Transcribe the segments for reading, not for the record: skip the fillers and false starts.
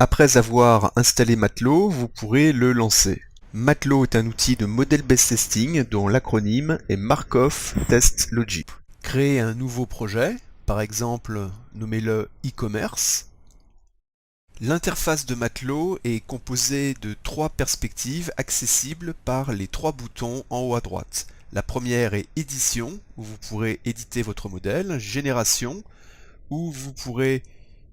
Après avoir installé Matelot, vous pourrez le lancer. Matelot est un outil de model-based testing dont l'acronyme est Markov Test Logic. Créez un nouveau projet, par exemple nommez-le e-commerce. L'interface de Matelot est composée de 3 perspectives accessibles par les 3 boutons en haut à droite. La première est Édition, où vous pourrez éditer votre modèle, Génération, où vous pourrez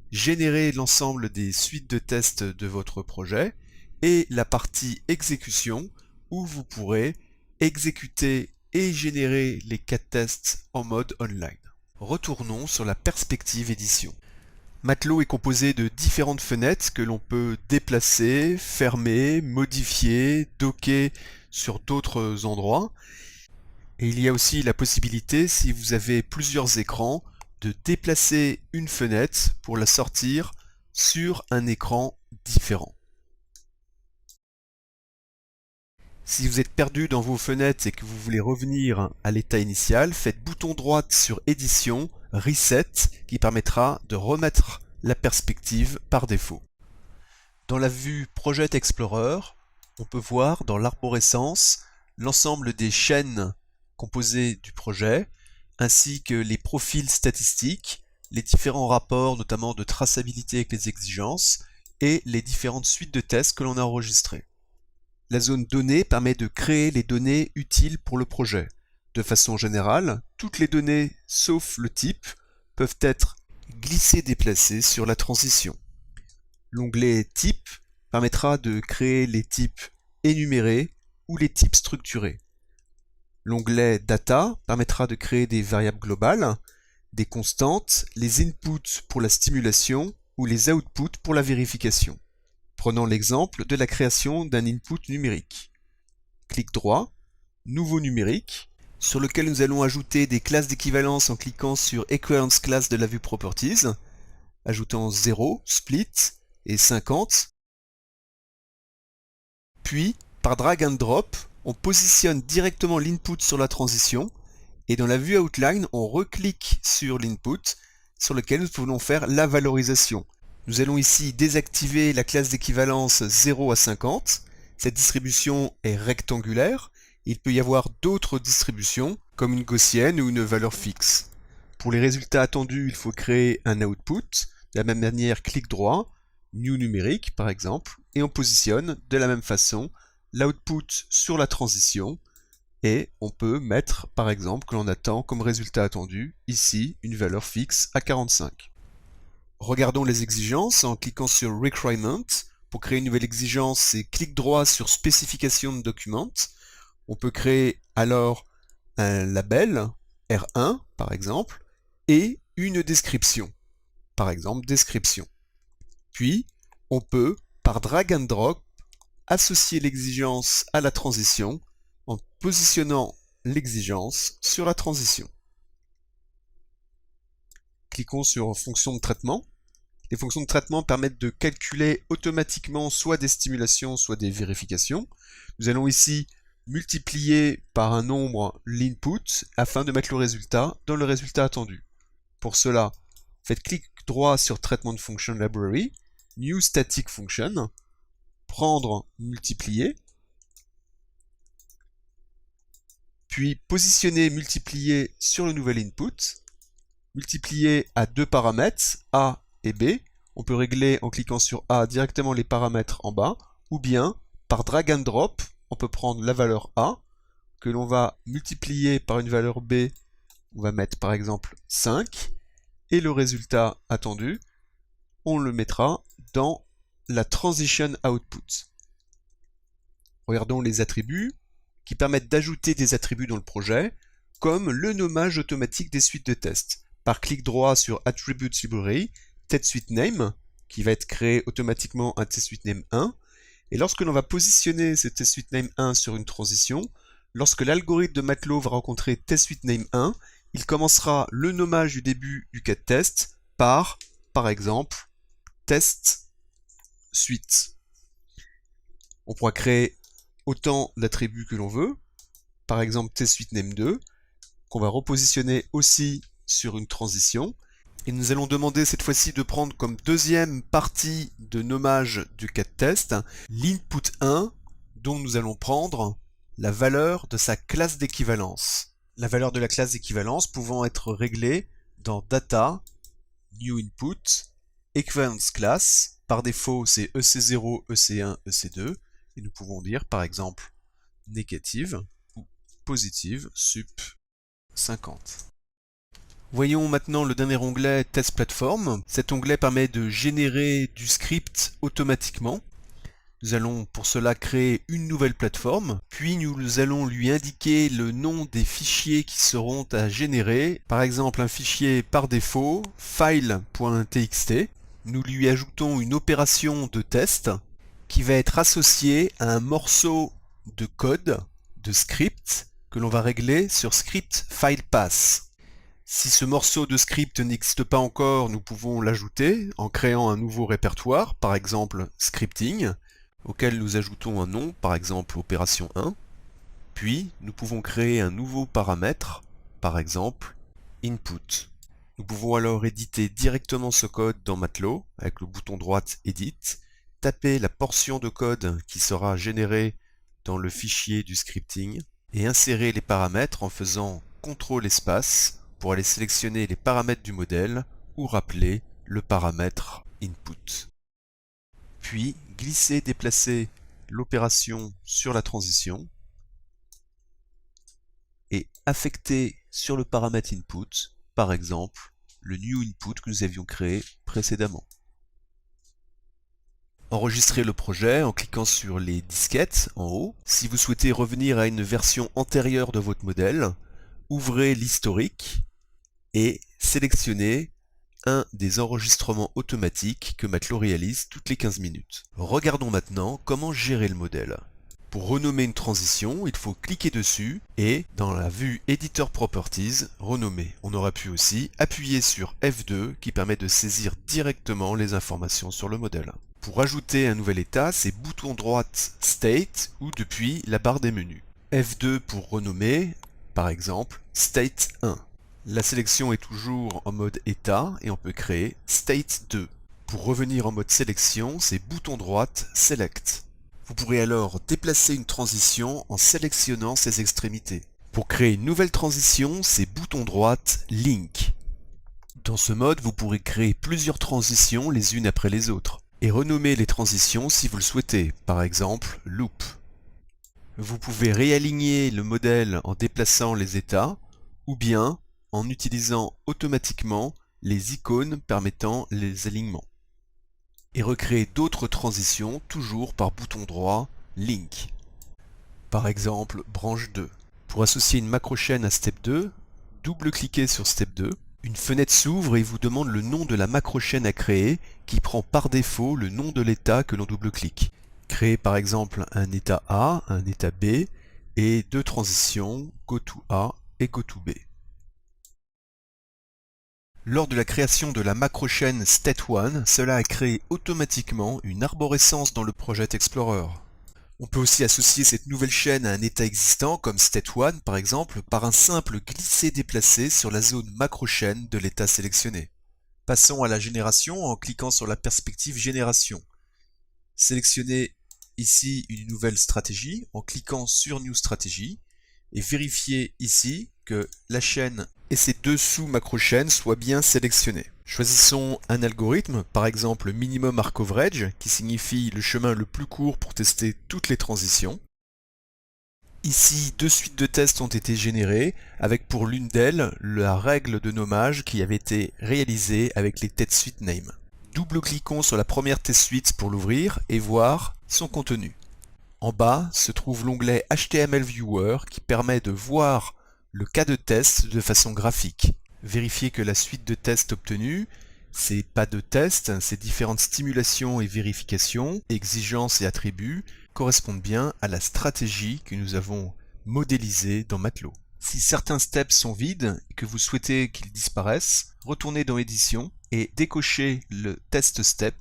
générer l'ensemble des suites de tests de votre projet, et la partie Exécution, où vous pourrez exécuter et générer les cas de tests en mode online. Retournons sur la perspective Édition. Matelot est composé de différentes fenêtres que l'on peut déplacer, fermer, modifier, docker sur d'autres endroits. Et il y a aussi la possibilité, si vous avez plusieurs écrans, de déplacer une fenêtre pour la sortir sur un écran différent. Si vous êtes perdu dans vos fenêtres et que vous voulez revenir à l'état initial, faites bouton droit sur Édition, Reset, qui permettra de remettre la perspective par défaut. Dans la vue Project Explorer, on peut voir dans l'arborescence l'ensemble des chaînes composées du projet, ainsi que les profils statistiques, les différents rapports, notamment de traçabilité avec les exigences, et les différentes suites de tests que l'on a enregistrées. La zone données permet de créer les données utiles pour le projet. De façon générale, toutes les données, sauf le type, peuvent être glissées-déplacées sur la transition. L'onglet Type permettra de créer les types énumérés ou les types structurés. L'onglet Data permettra de créer des variables globales, des constantes, les inputs pour la stimulation ou les outputs pour la vérification. Prenons l'exemple de la création d'un input numérique. Clic droit, Nouveau numérique, sur lequel nous allons ajouter des classes d'équivalence en cliquant sur Equivalence Class de la vue Properties, ajoutant 0, Split et 50. Puis, par drag and drop, on positionne directement l'input sur la transition, et dans la vue Outline, on reclique sur l'input, sur lequel nous pouvons faire la valorisation. Nous allons ici désactiver la classe d'équivalence 0 à 50. Cette distribution est rectangulaire. Il peut y avoir d'autres distributions, comme une gaussienne ou une valeur fixe. Pour les résultats attendus, il faut créer un output. De la même manière, clic droit, New numérique par exemple, et on positionne de la même façon l'output sur la transition. Et on peut mettre, par exemple, que l'on attend comme résultat attendu, ici, une valeur fixe à 45. Regardons les exigences en cliquant sur Requirement. Pour créer une nouvelle exigence, c'est clic droit sur Spécification de document. On peut créer alors un label, R1 par exemple, et une description, par exemple description. Puis, on peut, par drag and drop, associer l'exigence à la transition en positionnant l'exigence sur la transition. Cliquons sur Fonction de traitement. Les fonctions de traitement permettent de calculer automatiquement soit des stimulations, soit des vérifications. Nous allons ici multiplier par un nombre l'input afin de mettre le résultat dans le résultat attendu. Pour cela, faites clic droit sur Traitement de Function Library, New Static Function, prendre, multiplier, puis positionner multiplier sur le nouvel input, multiplier à 2 paramètres, A et B. On peut régler en cliquant sur A directement les paramètres en bas, ou bien par drag and drop, on peut prendre la valeur A, que l'on va multiplier par une valeur B, on va mettre par exemple 5, et le résultat attendu, on le mettra dans la transition output. Regardons les attributs qui permettent d'ajouter des attributs dans le projet, comme le nommage automatique des suites de tests. Par clic droit sur Attributes Library, TestSuiteName, qui va être créé automatiquement un TestSuiteName 1, et lorsque l'on va positionner ce TestSuiteName 1 sur une transition, lorsque l'algorithme de Matelot va rencontrer TestSuiteName 1, il commencera le nommage du début du cas de test par exemple, TestSuite. On pourra créer autant d'attributs que l'on veut, par exemple TestSuiteName 2, qu'on va repositionner aussi sur une transition. Et nous allons demander cette fois-ci de prendre comme deuxième partie de nommage du cas de test l'input 1 dont nous allons prendre la valeur de sa classe d'équivalence. La valeur de la classe d'équivalence pouvant être réglée dans Data, New Input, Equivalence Class. Par défaut, c'est EC0, EC1, EC2. Et nous pouvons dire par exemple négative ou positive sup 50. Voyons maintenant le dernier onglet Test Platform. Cet onglet permet de générer du script automatiquement. Nous allons pour cela créer une nouvelle plateforme, puis nous allons lui indiquer le nom des fichiers qui seront à générer. Par exemple, un fichier par défaut, file.txt. Nous lui ajoutons une opération de test qui va être associée à un morceau de code, de script, que l'on va régler sur script file pass. Si ce morceau de script n'existe pas encore, nous pouvons l'ajouter en créant un nouveau répertoire, par exemple scripting, auquel nous ajoutons un nom, par exemple opération 1. Puis, nous pouvons créer un nouveau paramètre, par exemple input. Nous pouvons alors éditer directement ce code dans Matelot, avec le bouton droite Edit, taper la portion de code qui sera générée dans le fichier du scripting, et insérer les paramètres en faisant CTRL espace, pour aller sélectionner les paramètres du modèle ou rappeler le paramètre input. Puis glisser, déplacer l'opération sur la transition et affecter sur le paramètre input, par exemple, le new input que nous avions créé précédemment. Enregistrez le projet en cliquant sur les disquettes en haut. Si vous souhaitez revenir à une version antérieure de votre modèle, ouvrez l'historique et sélectionnez un des enregistrements automatiques que Matelot réalise toutes les 15 minutes. Regardons maintenant comment gérer le modèle. Pour renommer une transition, il faut cliquer dessus et, dans la vue Editor Properties, renommer. On aura pu aussi appuyer sur F2 qui permet de saisir directement les informations sur le modèle. Pour ajouter un nouvel état, c'est bouton droite State ou depuis la barre des menus. F2 pour renommer, par exemple, State 1. La sélection est toujours en mode état et on peut créer State 2. Pour revenir en mode sélection, c'est bouton droite Select. Vous pourrez alors déplacer une transition en sélectionnant ses extrémités. Pour créer une nouvelle transition, c'est bouton droite Link. Dans ce mode, vous pourrez créer plusieurs transitions les unes après les autres et renommer les transitions si vous le souhaitez, par exemple Loop. Vous pouvez réaligner le modèle en déplaçant les états ou bien en utilisant automatiquement les icônes permettant les alignements. Et recréer d'autres transitions toujours par bouton droit Link. Par exemple, branche 2. Pour associer une macro-chaîne à Step 2, double-cliquez sur Step 2. Une fenêtre s'ouvre et vous demande le nom de la macro-chaîne à créer qui prend par défaut le nom de l'état que l'on double-clique. Créez par exemple un état A, un état B et deux transitions GoToA et GoToB. Lors de la création de la macro-chaîne State1, cela a créé automatiquement une arborescence dans le Project Explorer. On peut aussi associer cette nouvelle chaîne à un état existant comme State1 par exemple par un simple glisser-déplacer sur la zone macro-chaîne de l'état sélectionné. Passons à la génération en cliquant sur la perspective génération. Sélectionnez ici une nouvelle stratégie en cliquant sur New Strategy et vérifiez ici que la chaîne et ses deux sous-macro-chaînes soient bien sélectionnées. Choisissons un algorithme, par exemple Minimum Arc Coverage, qui signifie le chemin le plus court pour tester toutes les transitions. Ici, deux suites de tests ont été générées, avec pour l'une d'elles la règle de nommage qui avait été réalisée avec les test suite name. Double-cliquons sur la première test suite pour l'ouvrir et voir son contenu. En bas se trouve l'onglet HTML Viewer qui permet de voir le cas de test de façon graphique. Vérifiez que la suite de tests obtenue, ces pas de test, ces différentes stimulations et vérifications, exigences et attributs, correspondent bien à la stratégie que nous avons modélisée dans Matelot. Si certains steps sont vides et que vous souhaitez qu'ils disparaissent, retournez dans Édition et décochez le test step,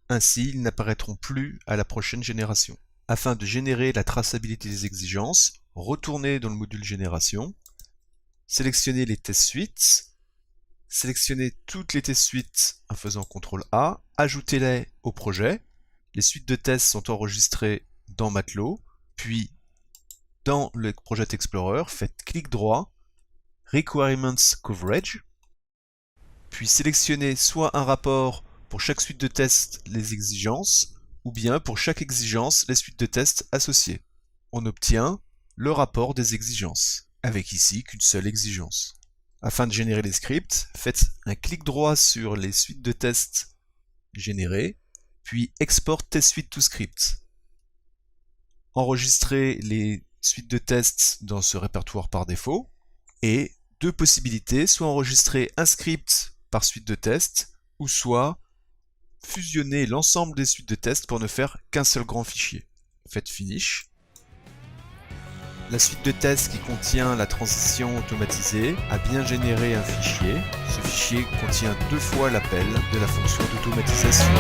ainsi ils n'apparaîtront plus à la prochaine génération. Afin de générer la traçabilité des exigences, retournez dans le module Génération, sélectionnez les test suites, sélectionnez toutes les test suites en faisant CTRL A, ajoutez-les au projet. Les suites de tests sont enregistrées dans Matelot, puis dans le Project Explorer, faites clic droit, Requirements Coverage, puis sélectionnez soit un rapport pour chaque suite de tests les exigences, ou bien pour chaque exigence les suites de tests associées. On obtient le rapport des exigences, avec ici qu'une seule exigence. Afin de générer les scripts, faites un clic droit sur les suites de tests générées, puis Export Test Suite to Script. Enregistrez les suites de tests dans ce répertoire par défaut, et deux possibilités, soit enregistrer un script par suite de tests, ou soit fusionner l'ensemble des suites de tests pour ne faire qu'un seul grand fichier. Faites Finish. La suite de tests qui contient la transition automatisée a bien généré un fichier. Ce fichier contient 2 fois l'appel de la fonction d'automatisation.